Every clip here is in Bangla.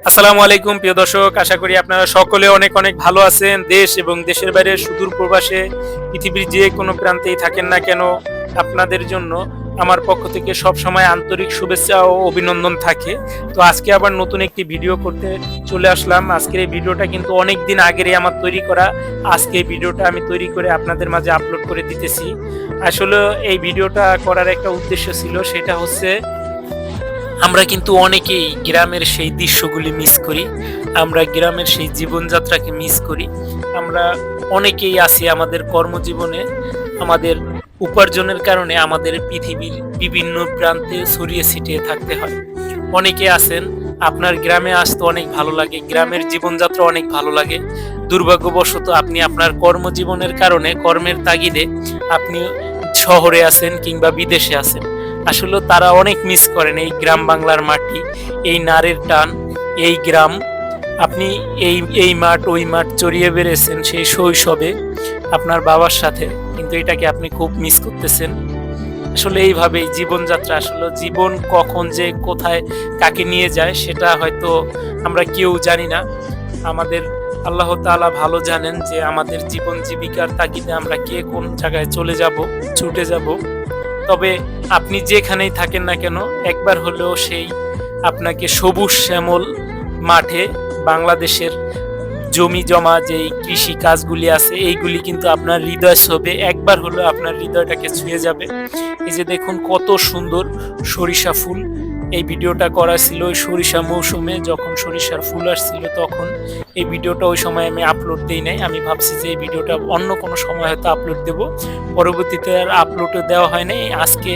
আসসালামু আলাইকুম প্রিয় দর্শক, আশা করি আপনারা সকলে অনেক অনেক ভালো আছেন। দেশ এবং দেশের বাইরে সুদূর প্রবাসে পৃথিবীর যে কোনো প্রান্তেই থাকেন না কেন, আপনাদের জন্য আমার পক্ষ থেকে সব সময় আন্তরিক শুভেচ্ছা ও অভিনন্দন থাকে। তো আজকে আবার নতুন একটি ভিডিও করতে চলে আসলাম। আজকের এই ভিডিওটা কিন্তু অনেক দিন আগেরই আমার তৈরি করা। আজকে এই ভিডিওটা আমি তৈরি করে আপনাদের মাঝে আপলোড করে দিতেছি। আসলে এই ভিডিওটা করার একটা উদ্দেশ্য ছিল, সেটা হচ্ছে আমরা কিন্তু অনেকেই গ্রামের সেই দৃশ্যগুলি মিস করি। আমরা গ্রামের সেই জীবনযাত্রাকে মিস করি। আমরা অনেকেই আছি আমাদের কর্মজীবনে, আমাদের উপার্জনের কারণে আমাদের পৃথিবীর বিভিন্ন প্রান্তে ছড়িয়ে ছিটিয়ে থাকতে হয়। অনেকে আছেন আপনার গ্রামে আসতে অনেক ভালো লাগে, গ্রামের জীবনযাত্রা অনেক ভালো লাগে। দুর্ভাগ্যবশত আপনি আপনার কর্মজীবনের কারণে, কর্মের তাগিদে আপনি শহরে আছেন কিংবা বিদেশে আছেন। আসলে তারা অনেক মিস করেন এই গ্রাম বাংলার মাটি, এই নারের টান, এই গ্রাম। আপনি এই মাঠ ওই মাঠ চড়িয়ে বেড়েছেন সেই শৈশবে আপনার বাবার সাথে, কিন্তু এটাকে আপনি খুব মিস করতেছেন। আসলে এইভাবেই জীবনযাত্রা, আসলে জীবন কখন যে কোথায় কাকে নিয়ে যায় সেটা হয়তো আমরা কেউ জানি না। আমাদের আল্লাহ তাআলা ভালো জানেন যে আমাদের জীবন জীবিকার তাগিদে আমরা কে কোন জায়গায় চলে যাব, ছুটে যাব। তবে আপনি যেখানেই থাকেন না কেন, একবার হলেও সেই আপনাকে সবুজ শ্যামল মাঠে, বাংলাদেশের জমি জমা যেই কৃষি কাজগুলি আছে এইগুলি কিন্তু আপনার হৃদয় ছোঁবে, একবার হলেও আপনার হৃদয়টাকে ছুঁয়ে যাবে। এই যে দেখুন কত সুন্দর সরিষা ফুল। এই ভিডিওটা করা ছিল ওই সরিষা মৌসুমে, যখন সরিষার ফুল আসছিল তখন। এই ভিডিওটা ওই সময় আমি আপলোড দিই নাই। আমি ভাবছি যে এই ভিডিওটা অন্য কোনো সময় হয়তো আপলোড দেব, পরবর্তীতে আর আপলোডও দেওয়া হয় নাই। আজকে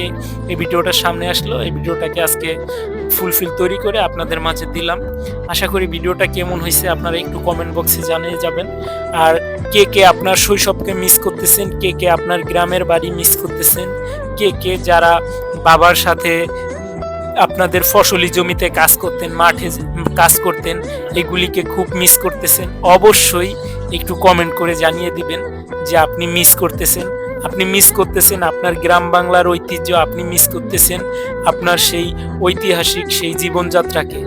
এই ভিডিওটা সামনে আসলো, এই ভিডিওটাকে আজকে ফুলফিল তৈরি করে আপনাদের মাঝে দিলাম। আশা করি ভিডিওটা কেমন হয়েছে আপনারা একটু কমেন্ট বক্সে জানিয়ে যাবেন। আর কে কে আপনার শৈশবকে মিস করতেছেন, কে কে আপনার গ্রামের বাড়ি মিস করতেছেন, কে কে যারা বাবার সাথে আপনাদের ফসলি জমিতে কাজ করতেন, মাঠে কাজ করতেন, এগুলিকে খুব মিস করতেছেন, অবশ্যই একটু কমেন্ট করে জানিয়ে দিবেন যে আপনি মিস করতেছেন। আপনি মিস করতেছেন আপনার গ্রাম বাংলার ঐতিহ্য, আপনি মিস করতেছেন আপনার সেই ঐতিহাসিক সেই জীবনযাত্রাকে।